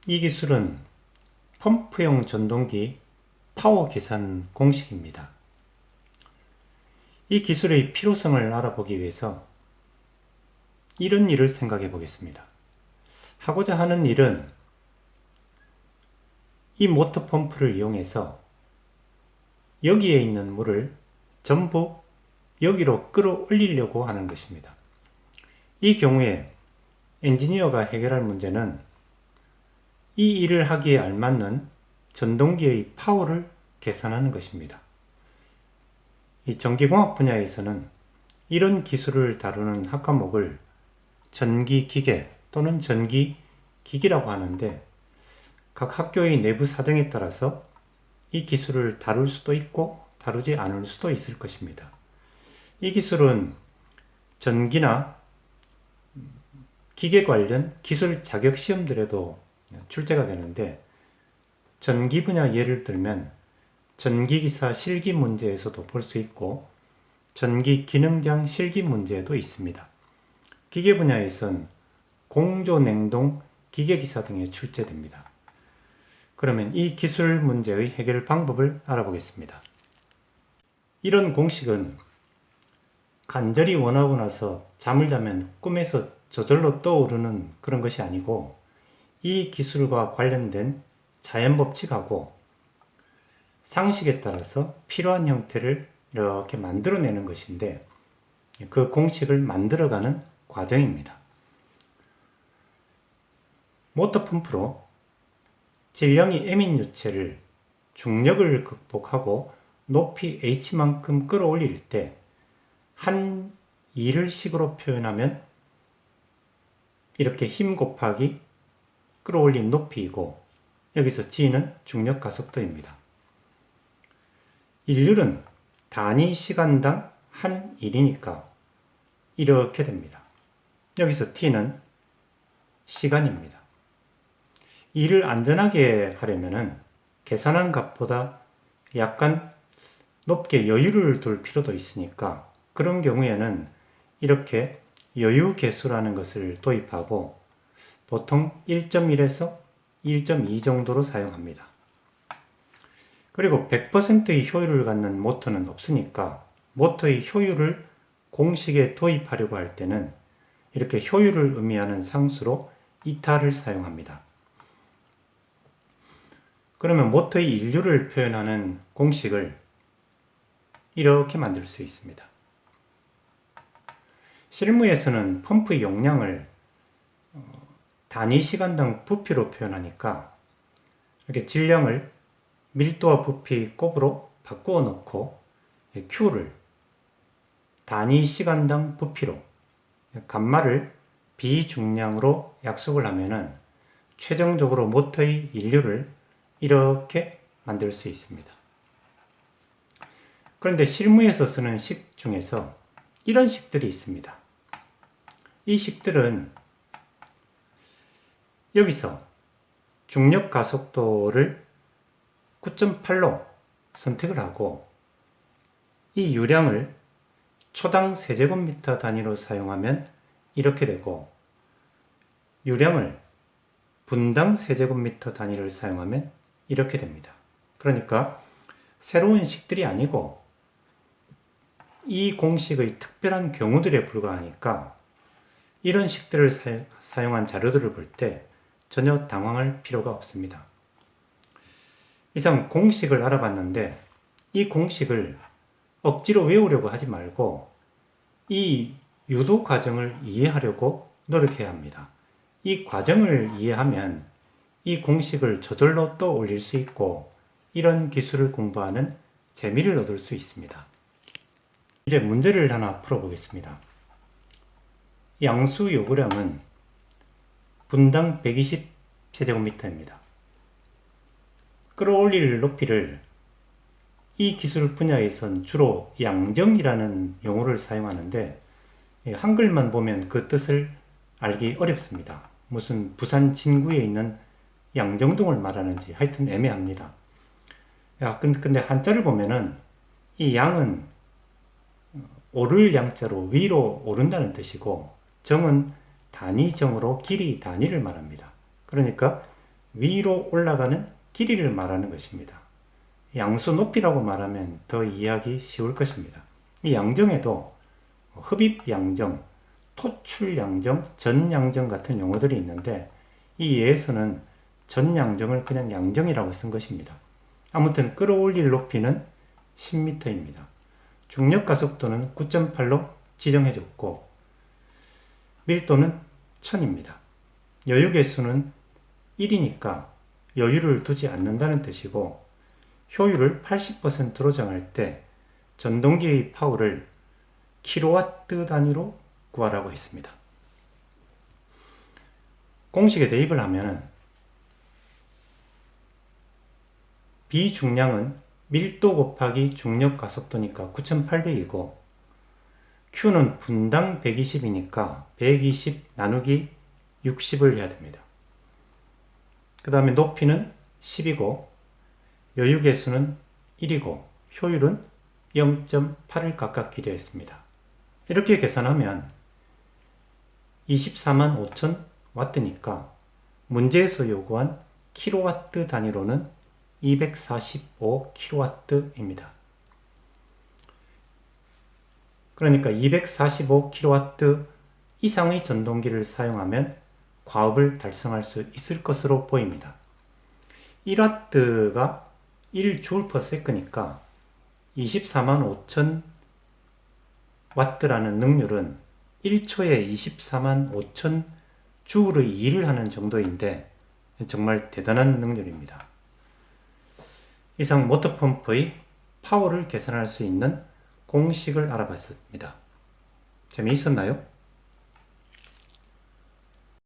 이 기술은 펌프용 전동기 파워 계산 공식입니다. 이 기술의 필요성을 알아보기 위해서 이런 일을 생각해 보겠습니다. 하고자 하는 일은 이 모터 펌프를 이용해서 여기에 있는 물을 전부 여기로 끌어올리려고 하는 것입니다. 이 경우에 엔지니어가 해결할 문제는 이 일을 하기에 알맞는 전동기의 파워를 계산하는 것입니다. 이 전기공학 분야에서는 이런 기술을 다루는 학과목을 전기기계 또는 전기기기라고 하는데, 각 학교의 내부 사정에 따라서 이 기술을 다룰 수도 있고 다루지 않을 수도 있을 것입니다. 이 기술은 전기나 기계 관련 기술 자격 시험들에도 출제가 되는데, 전기 분야 예를 들면 전기기사 실기 문제에서도 볼 수 있고 전기 기능장 실기 문제도 있습니다. 기계 분야에선 공조, 냉동, 기계기사 등에 출제됩니다. 그러면 이 기술 문제의 해결 방법을 알아보겠습니다. 이런 공식은 간절히 원하고 나서 잠을 자면 꿈에서 저절로 떠오르는 그런 것이 아니고, 이 기술과 관련된 자연법칙하고 상식에 따라서 필요한 형태를 이렇게 만들어내는 것인데, 그 공식을 만들어가는 과정입니다. 모터 펌프로 질량이 m인 유체를 중력을 극복하고 높이 h만큼 끌어올릴 때 한 E를 식으로 표현하면 이렇게 힘 곱하기 끌어올린 높이이고, 여기서 G는 중력 가속도입니다. 일률은 단위 시간당 한 일이니까 이렇게 됩니다. 여기서 T는 시간입니다. 일을 안전하게 하려면 계산한 값보다 약간 높게 여유를 둘 필요도 있으니까, 그런 경우에는 이렇게 여유 계수라는 것을 도입하고 보통 1.1에서 1.2 정도로 사용합니다. 그리고 100%의 효율을 갖는 모터는 없으니까 모터의 효율을 공식에 도입하려고 할 때는 이렇게 효율을 의미하는 상수로 이타를 사용합니다. 그러면 모터의 일률을 표현하는 공식을 이렇게 만들 수 있습니다. 실무에서는 펌프 용량을 단위 시간당 부피로 표현하니까 이렇게 질량을 밀도와 부피 곱으로 바꾸어 놓고 Q를 단위 시간당 부피로, 감마를 비중량으로 약속을 하면은 최종적으로 모터의 일률을 이렇게 만들 수 있습니다. 그런데 실무에서 쓰는 식 중에서 이런 식들이 있습니다. 이 식들은 여기서 중력 가속도를 9.8로 선택을 하고, 이 유량을 초당 세제곱미터 단위로 사용하면 이렇게 되고, 유량을 분당 세제곱미터 단위를 사용하면 이렇게 됩니다. 그러니까 새로운 식들이 아니고 이 공식의 특별한 경우들에 불과하니까 이런 식들을 사용한 자료들을 볼 때 전혀 당황할 필요가 없습니다. 이상 공식을 알아봤는데, 이 공식을 억지로 외우려고 하지 말고 이 유도 과정을 이해하려고 노력해야 합니다. 이 과정을 이해하면 이 공식을 저절로 또 올릴 수 있고, 이런 기술을 공부하는 재미를 얻을 수 있습니다. 이제 문제를 하나 풀어보겠습니다. 양수 요구량은 분당 120세제곱미터입니다. 끌어올릴 높이를 이 기술 분야에선 주로 양정이라는 용어를 사용하는데, 한글만 보면 그 뜻을 알기 어렵습니다. 무슨 부산 진구에 있는 양정동을 말하는지 하여튼 애매합니다. 근데 한자를 보면은 이 양은 오를 양자로 위로 오른다는 뜻이고, 정은 단위정으로 길이 단위를 말합니다. 그러니까 위로 올라가는 길이를 말하는 것입니다. 양수 높이라고 말하면 더 이해하기 쉬울 것입니다. 이 양정에도 흡입 양정, 토출 양정, 전 양정 같은 용어들이 있는데 이 예에서는 전 양정을 그냥 양정이라고 쓴 것입니다. 아무튼 끌어올릴 높이는 10m입니다. 중력 가속도는 9.8로 지정해줬고 밀도는 1000입니다. 여유 개수는 1이니까 여유를 두지 않는다는 뜻이고 효율을 80%로 정할 때 전동기의 파워를 킬로와트 단위로 구하라고 했습니다. 공식에 대입을 하면 비중량은 밀도 곱하기 중력 가속도니까 9800이고 Q는 분당 120이니까 120 나누기 60을 해야 됩니다. 그 다음에 높이는 10이고 여유 개수는 1이고 효율은 0.8을 각각 기재했습니다. 이렇게 계산하면 24만 5천 와트니까 문제에서 요구한 킬로와트 단위로는 245kW입니다. 그러니까 245kW 이상의 전동기를 사용하면 과업을 달성할 수 있을 것으로 보입니다. 1W가 1J/S니까 24만 5천 W라는 능률은 1초에 24만 5천 J의 일을 하는 정도인데 정말 대단한 능률입니다. 이상 모터펌프의 파워를 계산할 수 있는 공식을 알아봤습니다. 재미있었나요?